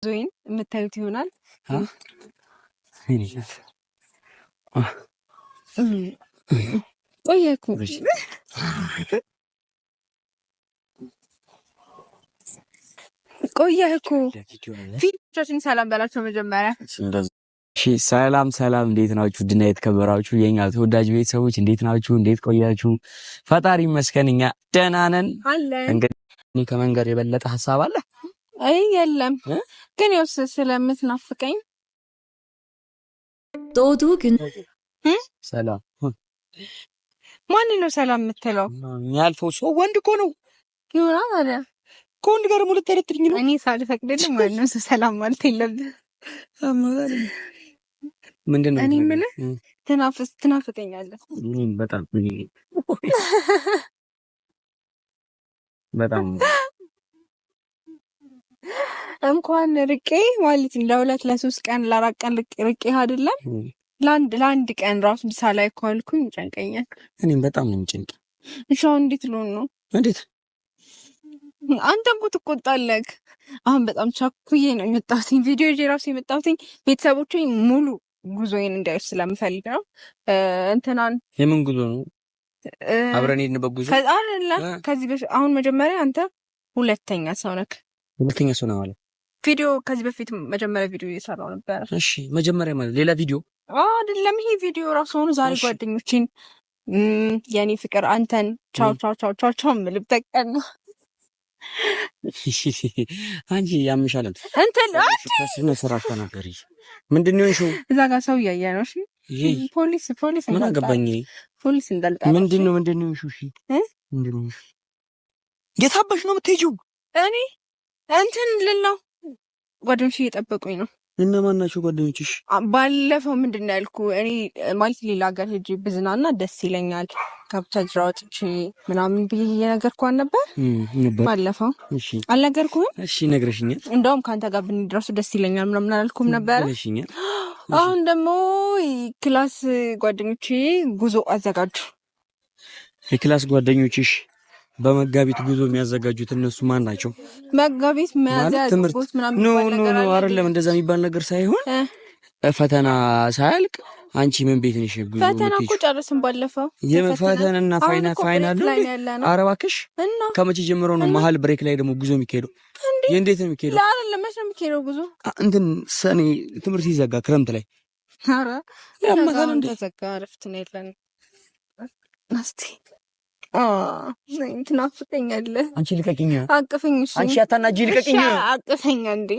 ዞይን የምታዩት ይሆናል። ቆየኩ ፊቶቻችን ሰላም በላቸው መጀመሪያ። ሰላም ሰላም፣ እንዴት ናችሁ? ድና የተከበራችሁ የኛ ተወዳጅ ቤተሰቦች እንዴት ናችሁ? እንዴት ቆያችሁ? ፈጣሪ ይመስገን እኛ ደህና ነን። እንግዲህ ከመንገር የበለጠ ሐሳብ አለ? አይ የለም፣ ግን ያው ስለምትናፍቀኝ ጦዱ ግን ሰላም ማን ነው ሰላም የምትለው? ያልፈው ሰው ወንድ እኮ ነው ይሆና ታዲያ ከወንድ ጋር ሙሉ ተረትኝ ነው። እኔ ሳልፈቅድልህ ማንም ሰው ሰላም ማለት የለብህ። ምንድነው? እኔ የምልህ ትናፍቀኛለህ በጣም በጣም እንኳን ርቄ ማለት ለሁለት ለሶስት ቀን ለአራት ቀን ርቄ አይደለም ለአንድ ቀን ራሱ ምሳ ላይ ካልኩኝ ጨንቀኛል። እኔም በጣም ነው የሚጨንቀኝ። እሺ አሁን እንዴት ልሆን ነው? እንዴት አንተ እኮ ትቆጣለህ። አሁን በጣም ቻኩዬ ነው የመጣሁት። ቪዲዮ ይዤ ራሱ የመጣሁት ቤተሰቦቼ ሙሉ ጉዞዬን እንዳይወስ ስለምፈልግ ነው። እንትናን የምን ጉዞ ነው? አብረን ሄድንበት ጉዞ አይደለም። ከዚህ በፊት አሁን መጀመሪያ አንተ ሁለተኛ ሰው ነህ። ሁለተኛ ሰው ነው ማለት ቪዲዮ ከዚህ በፊት መጀመሪያ ቪዲዮ እየሰራው ነበር። እሺ መጀመሪያ ማለት ሌላ ቪዲዮ አይደለም። ይሄ ቪዲዮ ራሱ ሆኖ ዛሬ ጓደኞቼን የኔ ፍቅር አንተን ቻው ቻው ቻው ቻው ቻው የምልበት ቀን ነው። አንቺ ያምሻል እንትን ነው ስራሽ ተናገሪ። ምንድነው እሺ? እዛ ጋር ሰው እያየ ነው። እሺ ፖሊስ ምን አገባኝ? ፖሊስ እንዳልጣ ምንድነው እሺ ምንድነው? የታባሽ ነው የምትሄጂው? እኔ እንትን ልለው ጓደኞቼ እየጠበቁኝ ነው። እነማን ናቸው ጓደኞችሽ? ባለፈው ምንድን ነው ያልኩ እኔ ማለት ሌላ ሀገር ሄጄ ብዝናና ደስ ይለኛል ከቡታጅራ ወጥቼ ምናምን ብዬ እየነገርኩህ ነበር ባለፈው። አልነገርኩህም? እሺ ነግረሽኛል። እንደውም ከአንተ ጋር ብንድረሱ ደስ ይለኛል ምናምን አላልኩም ነበረ? አሁን ደግሞ ክላስ ጓደኞቼ ጉዞ አዘጋጁ። የክላስ ጓደኞችሽ በመጋቢት ጉዞ የሚያዘጋጁት እነሱ ማን ናቸው? መጋቢት ሚያዝያ ግንቦት ምናምን ኖ አይደለም፣ እንደዛ የሚባል ነገር ሳይሆን ፈተና ሳያልቅ አንቺ ምን ቤት ነሽ? ጉዞ ፈተና እኮ ጨርስን ባለፈው። የፈተናና ፋይናል ነው። ኧረ እባክሽ ከመቼ ጀምሮ ነው መሀል ብሬክ ላይ ደግሞ ጉዞ የሚካሄደው? እንዴት ነው የሚካሄደው? አይደለም መቼ ነው የሚካሄደው ጉዞ? እንትን ሰኔ ትምህርት ሲዘጋ ክረምት ላይ። ኧረ ያማታል እንደ ዘጋ አረፍት ነው ያለን ናስቲ ትናፍቀኛለህ። አንቺ ልቀቂኝ። አቅፈኝ። እሺ አንቺ አታናጂ ልቀቂኝ። አቅፈኝ እንዴ